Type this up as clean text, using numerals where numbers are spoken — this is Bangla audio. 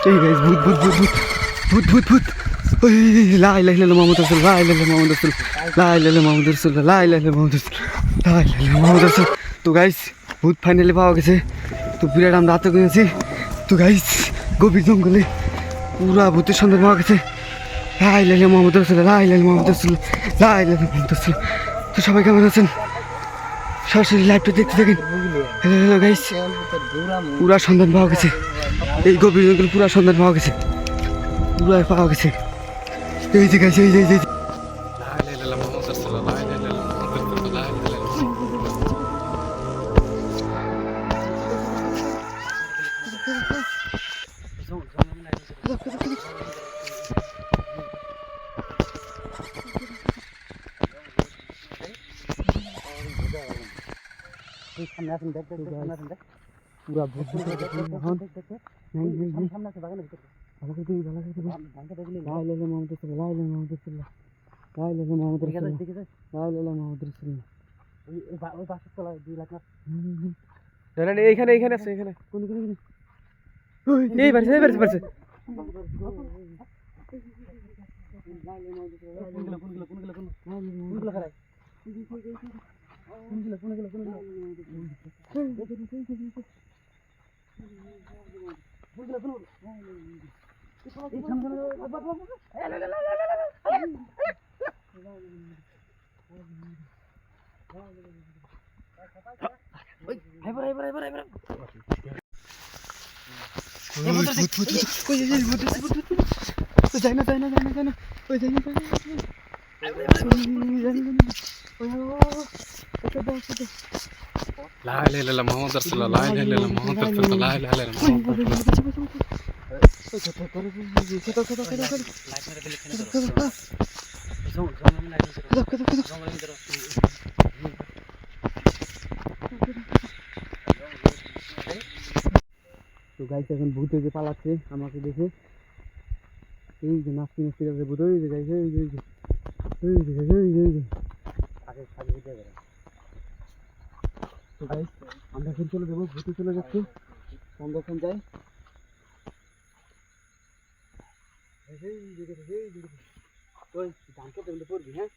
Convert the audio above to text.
এই গাইস ভূত ভূত ভূত ভূত ভূত ভূত ভূত ওই লা ইলাহা ইল্লাল্লাহ মুহাম্মাদুর রাসূলুল্লাহ লা ইলাহা ইল্লাল্লাহ মুহাম্মাদুর রাসূলুল্লাহ লা ইলাহা ইল্লাল্লাহ মুহাম্মাদুর রাসূলুল্লাহ লা ইলাহা ইল্লাল্লাহ মুহাম্মাদুর রাসূলুল্লাহ লা ইলাহা ইল্লাল্লাহ মুহাম্মাদুর রাসূল। তো গাইস ভূত ফাইনালি পাওয়া গেছে। তো বিরাট আমরা রাতে গেছি। তো গাইস গভীর জঙ্গলে পুরা ভূতের সন্ধান পাওয়া গেছে। লা ইলাহা ইল্লাল্লাহ মুহাম্মাদুর রাসূলুল্লাহ লা ইলাহা ইল্লাল্লাহ মুহাম্মাদুর রাসূলুল্লাহ লা ইলাহা ইল্লাল্লাহ মুহাম্মাদুর রাসূলুল্লাহ। তো সবাই কেমন আছেন? সরাসরি লাইভটা দেখতে থাকেন। হ্যালো গাইস, পুরা সন্ধান পাওয়া গেছে। এই গভীর জঙ্গলে পুরা সন্ধান পাওয়া গেছে, পুরা পাওয়া গেছে। এই যে গাইস, এই যে সামনে আসেন, দেখ দেখ সামনে আসেন, দেখ পুরা ভূত সামনে আছে বাগানের ভিতরে। ভালো করে দিই, ভালো করে দিই। ধানটা দেখলি লা ইলাহা ইল্লাল্লাহ মুহাম্মাদুর রাসূলুল্লাহ লা ইলাহা মুহাম্মাদুর রাসূলুল্লাহ লা ইলাহা মুহাম্মাদুর রাসূলুল্লাহ লা ইলাহা মুহাম্মাদুর রাসূলুল্লাহ। ওই বাসের তলায় 2 লাখ না এইখানে এইখানে আছে, এখানে কোন এই বাড়ছে এই বাড়ছে বাড়ছে। কোনগুলো খারাপ লা ইলাহা ইল্লাল্লাহ মুহাম্মাদুর রাসূলুল্লাহ লা ইলাহা ইল্লাল্লাহ মুহাম্মাদুর রাসূলুল্লাহ লা ইলাহা ইল্লাল্লাহ মুহাম্মাদুর তো গাইস এখন ভূত যে পালাচ্ছে আমাকে দেখে। এই যে নাচতে নাচতে যাচ্ছে ভূত। ওই যে গাইস, এই যে এই যে এই যে এই যে এই যে আগে আগে উঠে গেল। তো গাইস আমরা এখন চলে যাবো, ভূতে চলে যাচ্ছে, আমরা এখন যাই। ওই ধানকে পড়বি, হ্যাঁ